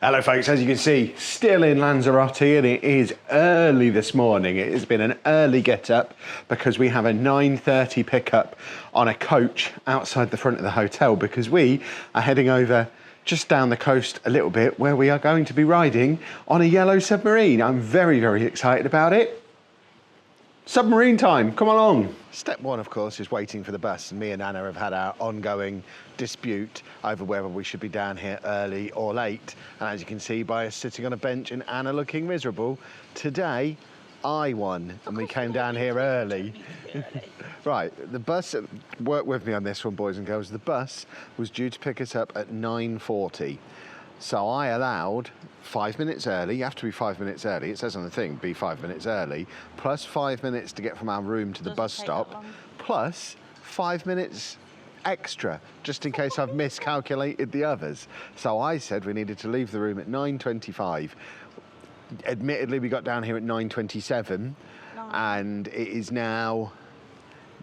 Hello folks, as you can see, still in Lanzarote, and it is early this morning. It has been an early get up because we have a 9:30 pickup on a coach outside the front of the hotel because we are heading over just down the coast a little bit where we are going to be riding on a yellow submarine. I'm very, very excited about it. Submarine time, come along. Step one, of course, is waiting for the bus. Me and Anna have had our ongoing dispute over whether we should be down here early or late. And as you can see by us sitting on a bench and Anna looking miserable, today I won and we came down here early. Right, the bus, work with me on this one, boys and girls. The bus was due to pick us up at 9:40. So I allowed 5 minutes early. You have to be 5 minutes early. It says on the thing, be 5 minutes early, plus 5 minutes to get from our room to the bus stop, plus 5 minutes extra, just in case I've miscalculated the others. So I said we needed to leave the room at 9:25. Admittedly, we got down here at 9:27, and it is now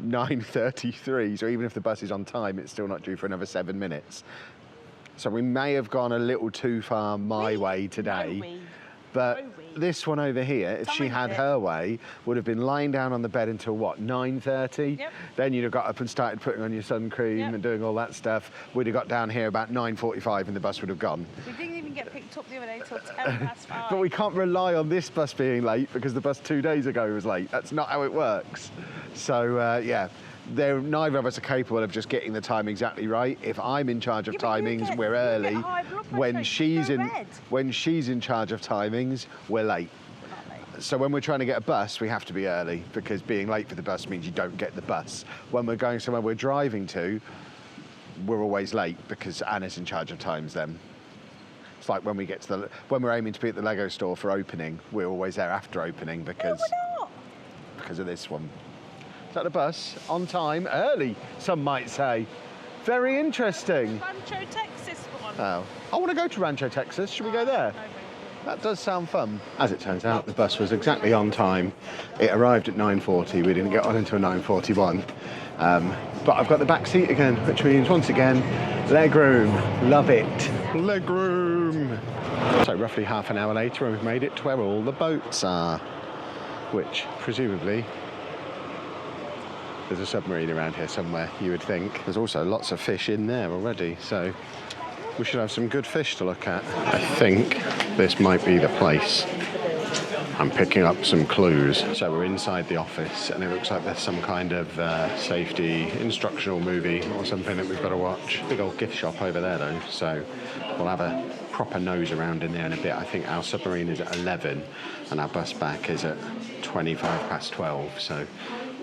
9:33. So even if the bus is on time, it's still not due for another 7 minutes. So we may have gone a little too far my way today, but this one over here, if she had her way, would have been lying down on the bed until what, 9:30? Yep. Then you'd have got up and started putting on your sun cream and doing all that stuff. We'd have got down here about 9:45 and the bus would have gone. We didn't even get picked up the other day till 5:10. But we can't rely on this bus being late because the bus 2 days ago was late. That's not how it works. So yeah. Neither of us are capable of just getting the time exactly right. If I'm in charge of timings, we're early. When she's in charge of timings, we're late. So when we're trying to get a bus, we have to be early because being late for the bus means you don't get the bus. When we're going somewhere we're driving to, we're always late because Anna's in charge of times then. It's like when we're aiming to be at the Lego store for opening, we're always there after opening because of this one. Is that the bus? On time, early, some might say. Very interesting. Rancho, Texas one. Oh, I want to go to Rancho, Texas. Should we go there? That does sound fun. As it turns out, the bus was exactly on time. It arrived at 9:40. We didn't get on until 9:41. But I've got the back seat again, which means, once again, leg room. Love it. Leg room. So roughly half an hour later, we've made it to where all the boats are, which presumably there's a submarine around here somewhere, you would think. There's also lots of fish in there already, so we should have some good fish to look at. I think this might be the place. I'm picking up some clues. So we're inside the office, and it looks like there's some kind of safety instructional movie or something that we've got to watch. Big old gift shop over there, though, so we'll have a proper nose around in there in a bit. I think our submarine is at 11, and our bus back is at 12:25, so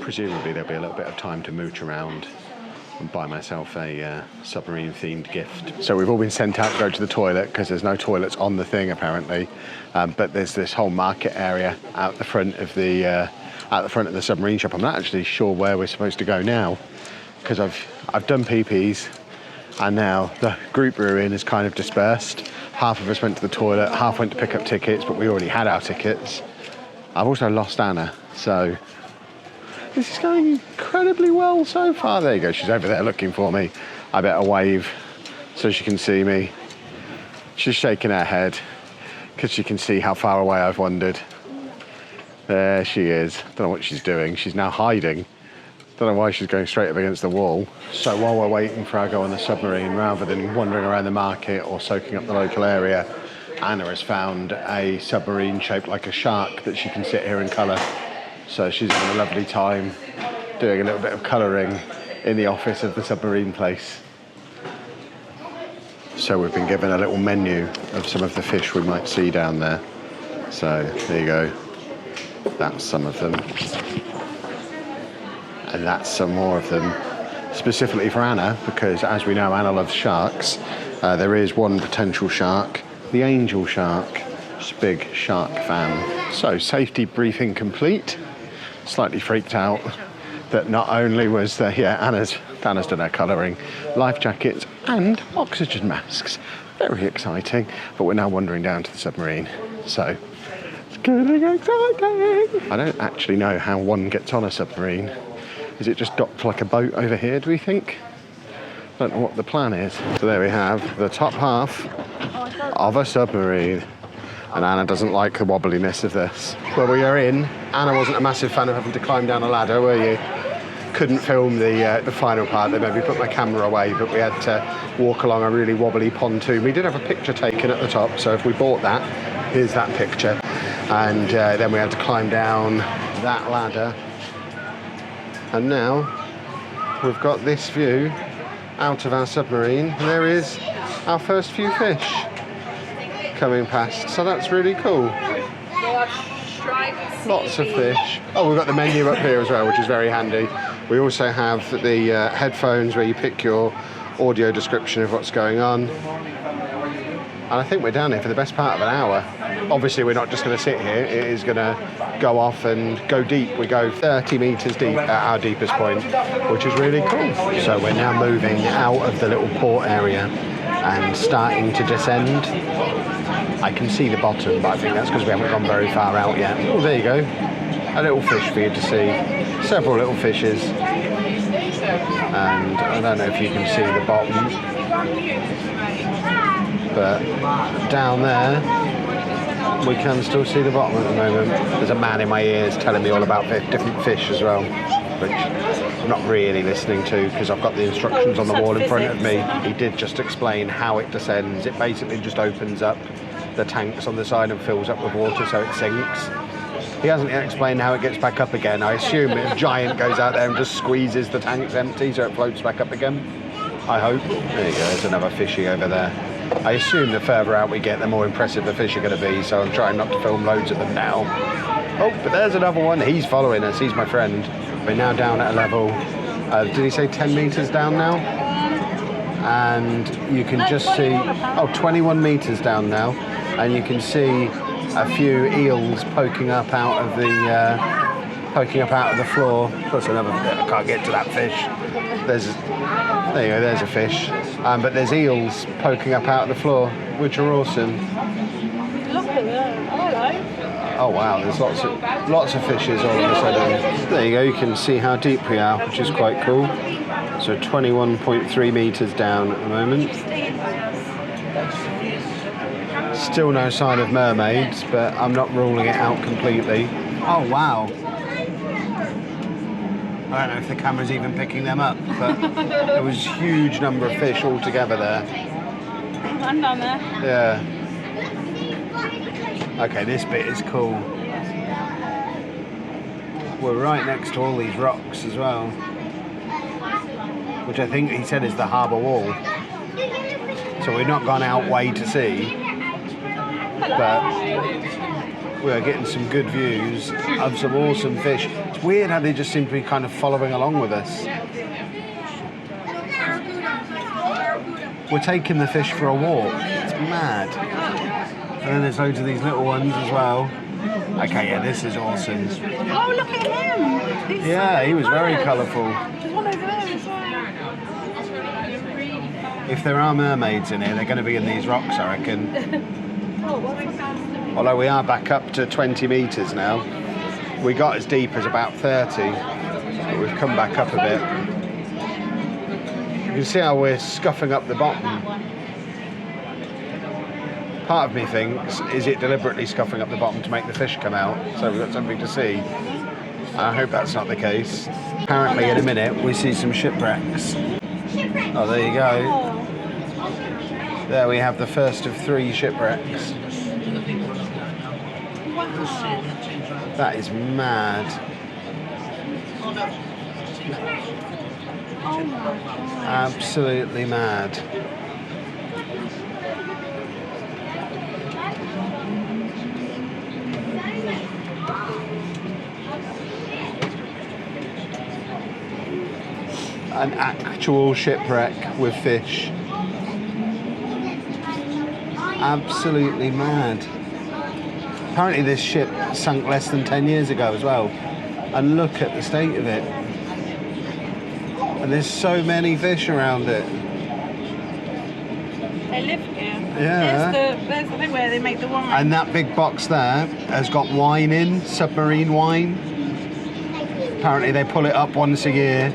presumably there'll be a little bit of time to mooch around and buy myself a submarine-themed gift. So we've all been sent out to go to the toilet because there's no toilets on the thing apparently, but there's this whole market area out the front of the submarine shop. I'm not actually sure where we're supposed to go now because I've done PPs and now the group we're in is kind of dispersed. Half of us went to the toilet, half went to pick up tickets, but we already had our tickets. I've also lost Anna, so this is going incredibly well so far. There you go, she's over there looking for me. I better wave so she can see me. She's shaking her head because she can see how far away I've wandered. There she is. Don't know what she's doing. She's now hiding. Don't know why she's going straight up against the wall. So while we're waiting for our go on the submarine, rather than wandering around the market or soaking up the local area, Anna has found a submarine shaped like a shark that she can sit here and colour. So she's having a lovely time doing a little bit of colouring in the office of the submarine place. So we've been given a little menu of some of the fish we might see down there. So there you go. That's some of them. And that's some more of them. Specifically for Anna, because as we know, Anna loves sharks. There is one potential shark, the angel shark. She's a big shark fan. So safety briefing complete. Slightly freaked out that not only was there, Anna's done her colouring, life jackets and oxygen masks. Very exciting, but we're now wandering down to the submarine. So it's getting exciting. I don't actually know how one gets on a submarine. Is it just docked like a boat over here, do we think? Don't know what the plan is. So there we have the top half of a submarine. And Anna doesn't like the wobbliness of this. Well, we are in. Anna wasn't a massive fan of having to climb down a ladder, were you? Couldn't film the final part. They made me put my camera away, but we had to walk along a really wobbly pontoon. We did have a picture taken at the top, so if we bought that, here's that picture. And then we had to climb down that ladder. And now we've got this view out of our submarine. And there is our first few fish coming past, so that's really cool. Lots of fish. Oh, we've got the menu up here as well, which is very handy. We also have the headphones where you pick your audio description of what's going on. And I think we're down here for the best part of an hour. Obviously, we're not just going to sit here. It is going to go off and go deep. We go 30 metres deep at our deepest point, which is really cool. So we're now moving out of the little port area and starting to descend. I can see the bottom, but I think that's because we haven't gone very far out yet. Oh, there you go. A little fish for you to see. Several little fishes. And I don't know if you can see the bottom, but down there we can still see the bottom at the moment. There's a man in my ears telling me all about different fish as well, which I'm not really listening to because I've got the instructions on the wall in front of me. He did just explain how it descends. It basically just opens up the tanks on the side and fills up with water so it sinks. He hasn't yet explained how it gets back up again. I assume a giant goes out there and just squeezes the tanks empty so it floats back up again. I hope. There you go, there's another fishy over there. I assume the further out we get, the more impressive the fish are going to be, so I'm trying not to film loads of them now. Oh, but there's another one. He's following us. He's my friend. We're now down at a level, did he say 10 metres down now? And you can just see, 21 metres down now, and you can see a few eels poking up out of the floor. Plus another, I can't get to that fish. There you go, there's a fish. But there's eels poking up out of the floor, which are awesome. Look at them. Hello. Oh wow, there's lots of fishes all of a sudden. There you go, you can see how deep we are, which is quite cool. So 21.3 metres down at the moment. Still no sign of mermaids, but I'm not ruling it out completely. Oh wow. I don't know if the camera's even picking them up, but there was a huge number of fish all together there. One down there. Yeah. Okay, this bit is cool. We're right next to all these rocks as well, which I think he said is the harbour wall. So we've not gone out way to sea, but we're getting some good views of some awesome fish. It's weird how they just seem to be kind of following along with us. We're taking the fish for a walk. It's mad. And then there's loads of these little ones as well. Okay, yeah, this is awesome. Oh, look at him. Yeah, he was very colourful. There's one over there as well. If there are mermaids in here, they're going to be in these rocks, I reckon. Although we are back up to 20 metres now. We got as deep as about 30, but we've come back up a bit. You can see how we're scuffing up the bottom. Part of me thinks, is it deliberately scuffing up the bottom to make the fish come out? So we've got something to see. I hope that's not the case. Apparently in a minute we see some shipwrecks. Oh, there you go. There we have the first of 3 shipwrecks. That is mad. Oh my God. Absolutely mad. An actual shipwreck with fish. Absolutely mad. Apparently this ship sunk less than 10 years ago as well. And look at the state of it. And there's so many fish around it. They live here. Yeah. There's the thing where they make the wine. And that big box there has got wine in, submarine wine. Apparently they pull it up once a year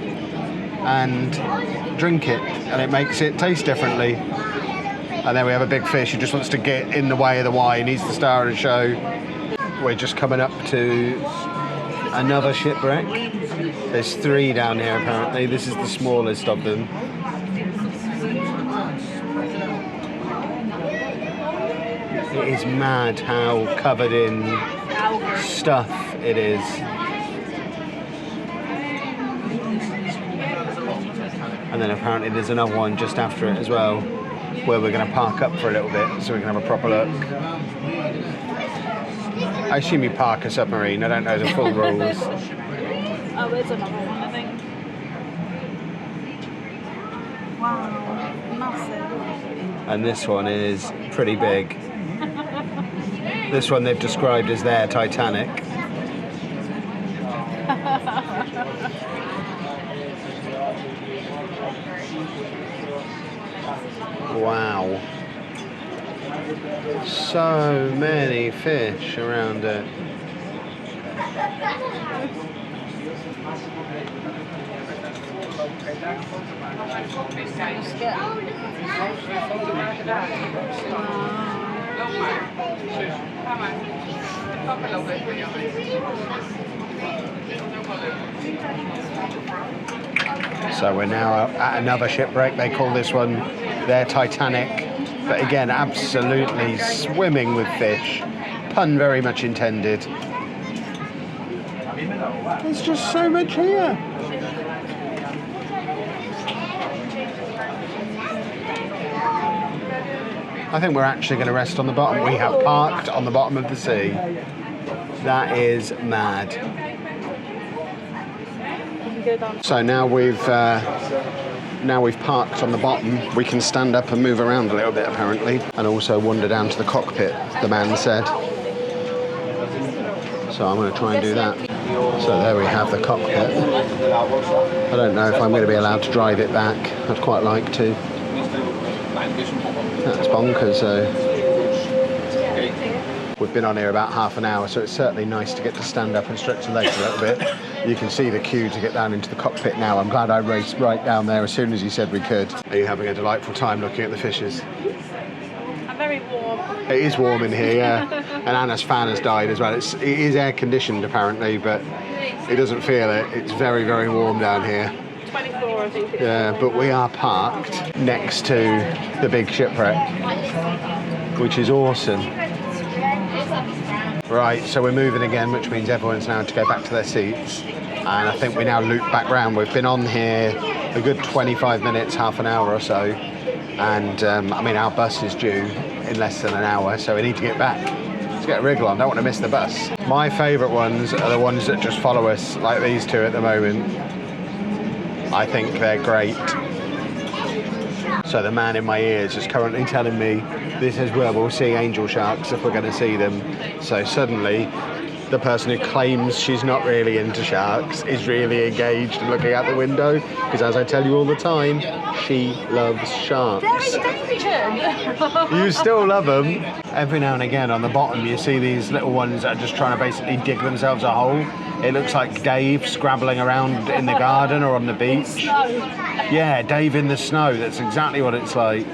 and drink it, and it makes it taste differently. And then we have a big fish who just wants to get in the way of the wine. He's the star of the show. We're just coming up to another shipwreck. There's 3 down here apparently. This is the smallest of them. It is mad how covered in stuff it is. And then apparently there's another one just after it as well, where we're going to park up for a little bit so we can have a proper look. I assume you park a submarine, I don't know the full rules. Oh, there's another one, I think. Wow, massive. And this one is pretty big. This one they've described as their Titanic. Wow. So many fish around it. So we're now at another shipwreck. They call this one their Titanic, but again, absolutely swimming with fish. Pun very much intended. There's just so much here. I think we're actually going to rest on the bottom. We have parked on the bottom of the sea. That is mad. So now we've parked on the bottom. We can stand up and move around a little bit apparently, and also wander down to the cockpit, the man said. So I'm going to try and do that. So there we have the cockpit. I don't know if I'm going to be allowed to drive it back. I'd quite like to. That's bonkers though. We've been on here about half an hour, so it's certainly nice to get to stand up and stretch the legs a little bit. You can see the queue to get down into the cockpit now. I'm glad I raced right down there as soon as you said we could. Are you having a delightful time looking at the fishes? I'm very warm. It is warm in here, yeah. And Anna's fan has died as well. It is air conditioned apparently, but it doesn't feel it. It's very, very warm down here. 24, I think. Yeah, but we are parked next to the big shipwreck, which is awesome. Right, so we're moving again, which means everyone's now to go back to their seats. And I think we now loop back round. We've been on here a good 25 minutes, half an hour or so. And I mean, our bus is due in less than an hour, so we need to get back. Let's get a wriggle on, don't want to miss the bus. My favourite ones are the ones that just follow us, like these two at the moment. I think they're great. So the man in my ears is currently telling me this is where we'll see angel sharks if we're going to see them. So suddenly, the person who claims she's not really into sharks is really engaged and looking out the window, because as I tell you all the time, she loves sharks. You still love them. Every now and again on the bottom you see these little ones that are just trying to basically dig themselves a hole. It looks like Dave scrabbling around in the garden or on the beach. Yeah, Dave in the snow, that's exactly what it's like.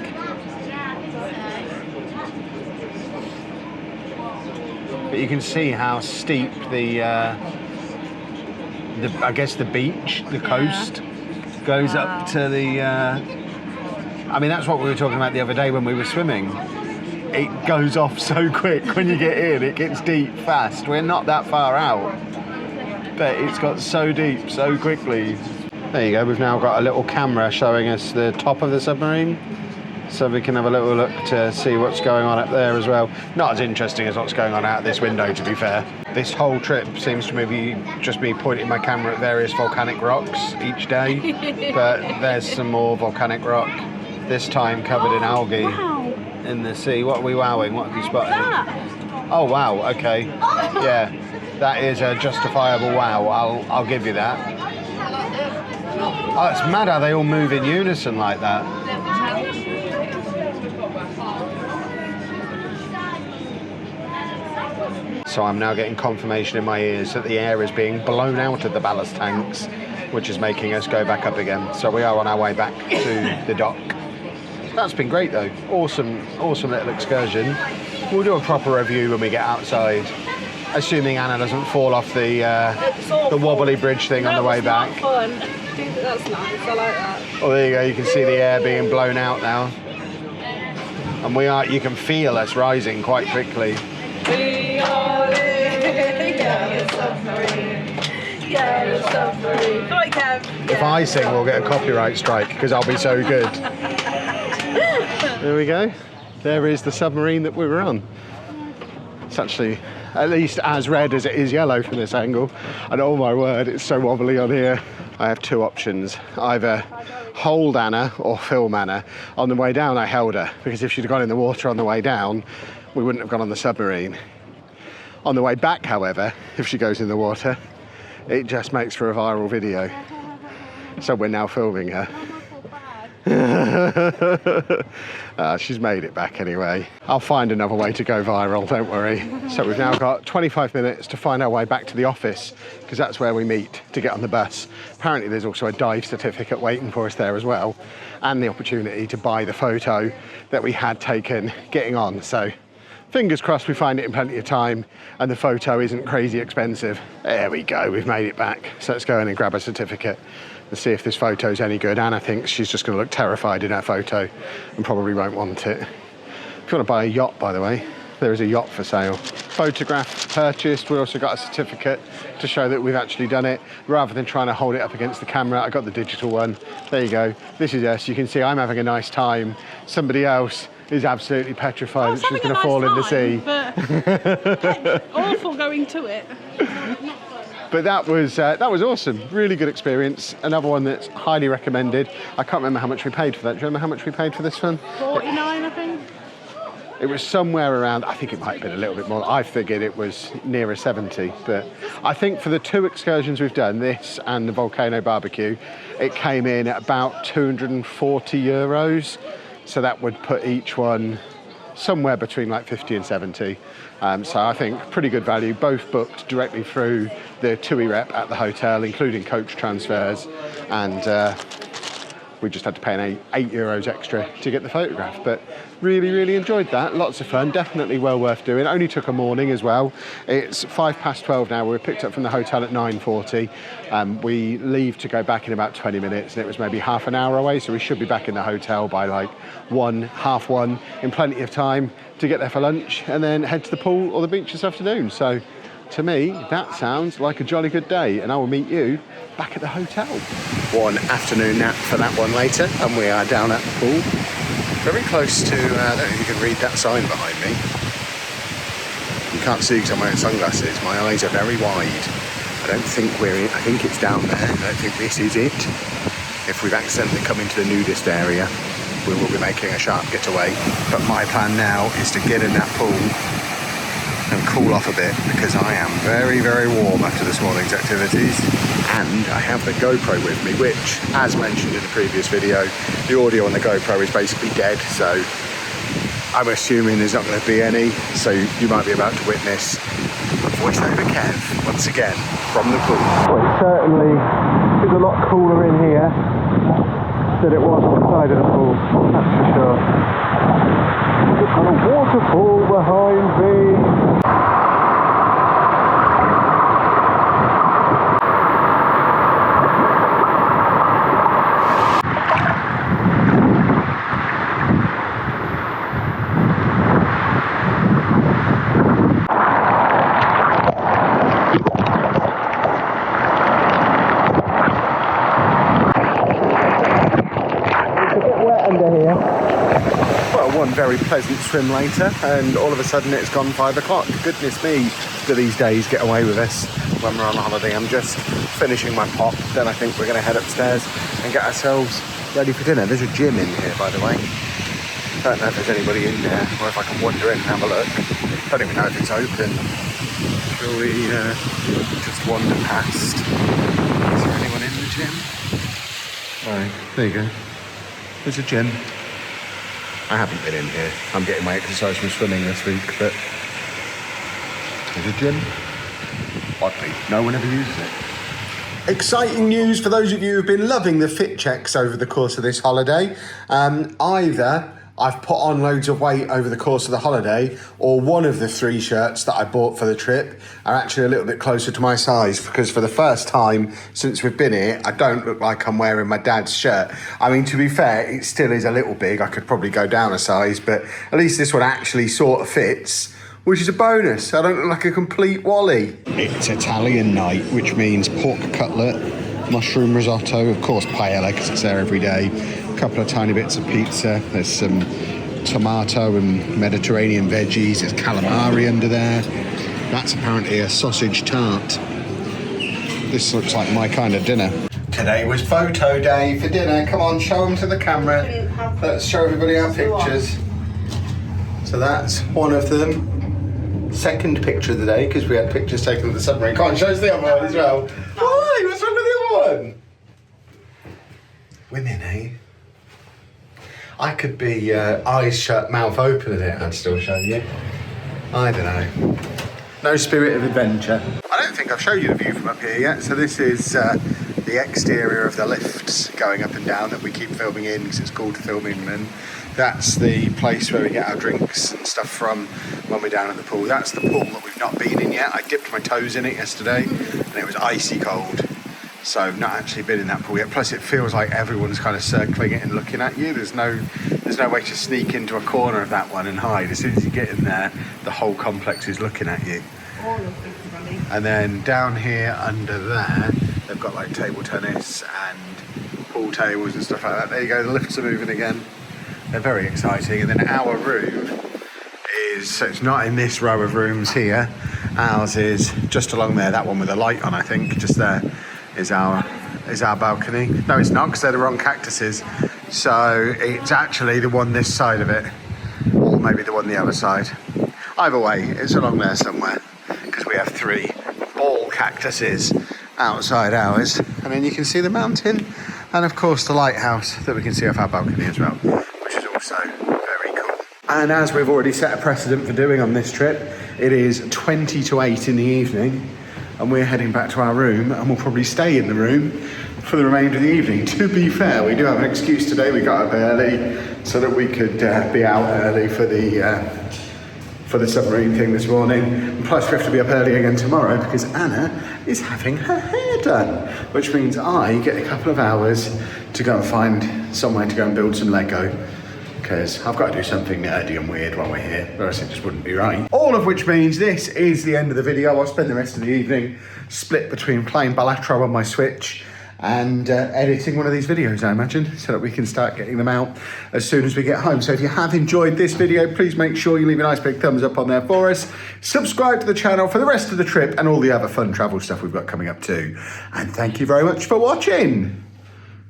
But you can see how steep the I guess the beach, the coast, goes up to the. I mean, that's what we were talking about the other day when we were swimming. It goes off so quick when you get in. It gets deep fast. We're not that far out, but it's got so deep so quickly. There you go. We've now got a little camera showing us the top of the submarine, so we can have a little look to see what's going on up there as well. Not as interesting as what's going on out this window, to be fair. This whole trip seems to be just me pointing my camera at various volcanic rocks each day, but there's some more volcanic rock, this time covered in algae. Wow. In the sea. What are we wowing? What have you spotted? That. Oh wow, okay. Yeah, that is a justifiable wow, I'll give you that. Oh, it's mad how they all move in unison like that. So I'm now getting confirmation in my ears that the air is being blown out of the ballast tanks, which is making us go back up again. So we are on our way back to the dock. that's been great though. Awesome little excursion. We'll do a proper review when we get outside, assuming Anna doesn't fall off the wobbly bridge thing on the way back. Fun. That's nice. I like that. Oh, there you go. You can see the air being blown out now, and you can feel us rising quite quickly. We are the submarine. Yeah, the submarine. Come on, Kev. If I sing, we'll get a copyright strike because I'll be so good. There we go. There is the submarine that we were on. It's actually at least as red as it is yellow from this angle. And oh my word, it's so wobbly on here. I have two options. Either hold Anna or film Anna. On the way down, I held her because if she'd gone in the water on the way down, we wouldn't have gone on the submarine. On the way back, however, if she goes in the water, it just makes for a viral video. So we're now filming her. She's made it back anyway. I'll find another way to go viral, don't worry. So we've now got 25 minutes to find our way back to the office because that's where we meet to get on the bus. Apparently there's also a dive certificate waiting for us there as well, and the opportunity to buy the photo that we had taken getting on. So fingers crossed we find it in plenty of time and the photo isn't crazy expensive. There we go, we've made it back. So let's go in and grab a certificate and see if this photo's any good. Anna thinks she's just going to look terrified in her photo and probably won't want it. If you want to buy a yacht, by the way, there is a yacht for sale. Photograph purchased. We also got a certificate to show that we've actually done it. Rather than trying to hold it up against the camera, I got the digital one. There you go. This is us. You can see I'm having a nice time. Somebody else is absolutely petrified that she's going to fall in the sea. But awful going to it. But that was awesome. Really good experience. Another one that's highly recommended. I can't remember how much we paid for that. Do you remember how much we paid for this one? 49, I think. It was somewhere around, I think it might have been a little bit more. I figured it was nearer 70. But I think for the two excursions we've done, this and the volcano barbecue, it came in at about 240 euros. So that would put each one somewhere between like 50 and 70. So I think pretty good value, both booked directly through the TUI rep at the hotel, including coach transfers, and we just had to pay €8 extra to get the photograph. But really enjoyed that. Lots of fun, definitely well worth doing. Only took a morning as well. It's 12:05 now. We were picked up from the hotel at 9:40. We leave to go back in about 20 minutes, and it was maybe half an hour away, so we should be back in the hotel by like 1:30, in plenty of time to get there for lunch and then head to the pool or the beach this afternoon. So to me, that sounds like a jolly good day, and I will meet you back at the hotel. One afternoon nap for that one later, and we are down at the pool. Very close to, I don't know if you can read that sign behind me. You can't see because I'm wearing sunglasses. My eyes are very wide. I don't think we're in, I think it's down there. I don't think this is it. If we've accidentally come into the nudist area, we will be making a sharp getaway. But my plan now is to get in that pool and cool off a bit because I am very warm after this morning's activities. And I have the GoPro with me, which, as mentioned in the previous video, the audio on the GoPro is basically dead, so I'm assuming there's not going to be any, so you might be about to witness voiceover Kev once again from the pool. Well, it certainly is a lot cooler in here than it was on the side of the pool, that's for sure. Look at a waterfall behind me. One very pleasant swim later, and all of a sudden it's gone 5 o'clock. Goodness me, do these days get away with us when we're on holiday. I'm just finishing my pop, then I think we're going to head upstairs and get ourselves ready for dinner. There's a gym in here, by the way. Don't know if there's anybody in there, or if I can wander in and have a look. Don't even know if it's open. Shall we just wander past? Is there anyone in the gym? Right, there you go. There's a gym. I haven't been in here. I'm getting my exercise from swimming this week, but there's a gym. Oddly, no one ever uses it. Exciting news for those of you who've been loving the fit checks over the course of this holiday. Either I've put on loads of weight over the course of the holiday, or one of the 3 shirts that I bought for the trip are actually a little bit closer to my size, because for the first time since we've been here, I don't look like I'm wearing my dad's shirt. I mean, to be fair, it still is a little big. I could probably go down a size, but at least this one actually sort of fits, which is a bonus. I don't look like a complete wally. It's Italian night, which means pork cutlet, mushroom risotto, of course paella, because it's there every day, a couple of tiny bits of pizza, there's some tomato and Mediterranean veggies, there's calamari under there. That's apparently a sausage tart. This looks like my kind of dinner. Today was photo day for dinner. Come on, show them to the camera. Let's show everybody our pictures. So that's one of them. Second picture of the day, because we had pictures taken of the submarine. Come on, show us the other one as well. Why? What's wrong with the other one? Women, eh? I could be eyes shut, mouth open in it, I'd still show you. I don't know. No spirit of adventure. I don't think I've shown you the view from up here yet. So this is the exterior of the lifts going up and down that we keep filming in, because it's called filming. And that's the place where we get our drinks and stuff from when we're down at the pool. That's the pool that we've not been in yet. I dipped my toes in it yesterday and it was icy cold. So I've not actually been in that pool yet. Plus it feels like everyone's kind of circling it and looking at you. There's no way to sneak into a corner of that one and hide. As soon as you get in there, the whole complex is looking at you. And then down here under there, they've got like table tennis and pool tables and stuff like that. There you go, the lifts are moving again. They're very exciting. And then our room is, so it's not in this row of rooms here. Ours is just along there, that one with the light on, I think, just there is our balcony. No, it's not, because they're the wrong cactuses. So it's actually the one this side of it, or maybe the one the other side. Either way, it's along there somewhere, because we have 3 ball cactuses outside ours. And then you can see the mountain, and of course the lighthouse that we can see off our balcony as well, which is also very cool. And as we've already set a precedent for doing on this trip, it is 20 to 8 in the evening, and we're heading back to our room, and we'll probably stay in the room for the remainder of the evening. To be fair, we do have an excuse today. We got up early so that we could be out early for the submarine thing this morning. And plus we have to be up early again tomorrow because Anna is having her hair done, which means I get a couple of hours to go and find somewhere to go and build some Lego, because I've got to do something nerdy and weird while we're here, or else it just wouldn't be right. All of which means this is the end of the video. I'll spend the rest of the evening split between playing Balatro on my Switch and editing one of these videos, I imagine, so that we can start getting them out as soon as we get home. So if you have enjoyed this video, please make sure you leave a nice big thumbs up on there for us. Subscribe to the channel for the rest of the trip and all the other fun travel stuff we've got coming up too. And thank you very much for watching.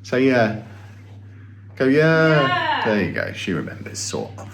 So yeah. Go yeah. There you go. She remembers, sort of.